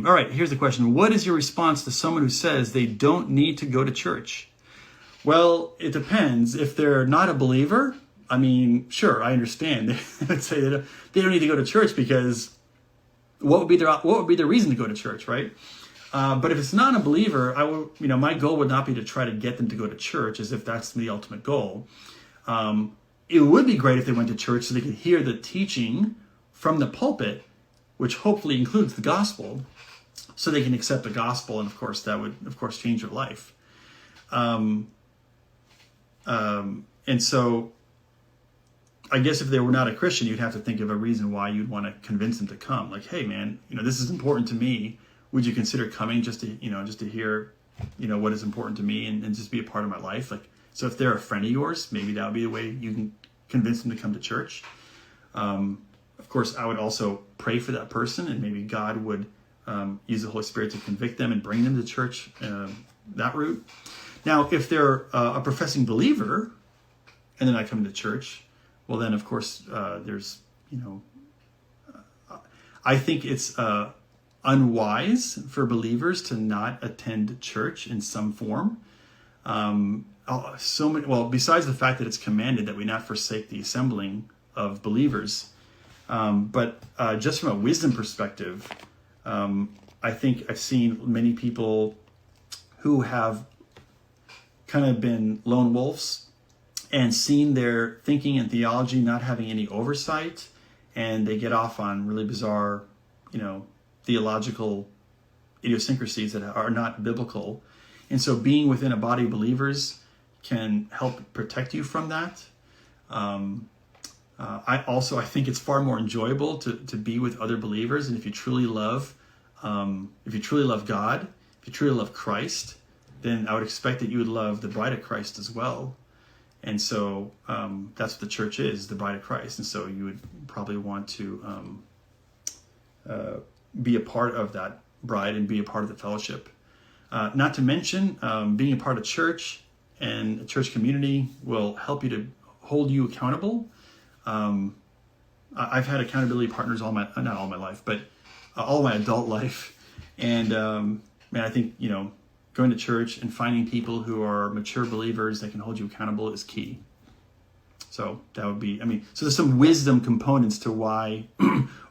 All right, here's the question. What is your response to someone who says they don't need to go to church? Well, it depends. If they're not a believer, I mean, sure, I understand. They would say they don't need to go to church because what would be the reason to go to church, right? But if it's not a believer, my goal would not be to try to get them to go to church, as if that's the ultimate goal. It would be great if they went to church so they could hear the teaching from the pulpit, which hopefully includes the gospel, so they can accept the gospel, and of course that would, of course, change their life. And so I guess if they were not a Christian, you'd have to think of a reason why you'd want to convince them to come. Like, hey man, this is important to me. Would you consider coming just to hear, what is important to me and just be a part of my life? Like, so if they're a friend of yours, maybe that would be the way you can convince them to come to church. Of course, I would also pray for that person, and maybe God would use the Holy Spirit to convict them and bring them to church that route. Now, if they're a professing believer and they're not coming to church, well, then, of course, I think it's unwise for believers to not attend church in some form. Besides the fact that it's commanded that we not forsake the assembling of believers, but just from a wisdom perspective, I think I've seen many people who have kind of been lone wolves and seen their thinking and theology not having any oversight, and they get off on really bizarre, theological idiosyncrasies that are not biblical. And so being within a body of believers can help protect you from that. I think it's far more enjoyable to be with other believers. And if you truly love God, if you truly love Christ, then I would expect that you would love the bride of Christ as well. And so that's what the church is, the bride of Christ. And so you would probably want to be a part of that bride and be a part of the fellowship. Not to mention, being a part of church and a church community will help you to hold you accountable. I've had accountability partners not all my life, but all my adult life. And I think, going to church and finding people who are mature believers that can hold you accountable is key. So that would be, so there's some wisdom components to why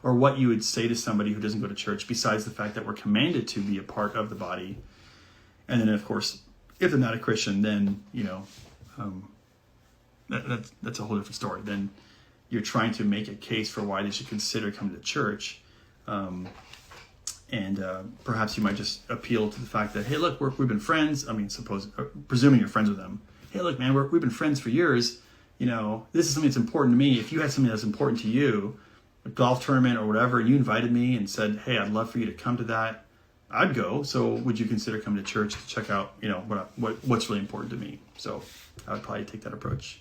or what you would say to somebody who doesn't go to church, besides the fact that we're commanded to be a part of the body. And then, of course, if they're not a Christian, then, that's a whole different story. Then you're trying to make a case for why they should consider coming to church. And perhaps you might just appeal to the fact that, hey, look, we've been friends. Presuming you're friends with them. Hey, look, man, we've been friends for years. This is something that's important to me. If you had something that's important to you, a golf tournament or whatever, and you invited me and said, hey, I'd love for you to come to that, I'd go. So would you consider coming to church to check out, what's really important to me? So I would probably take that approach.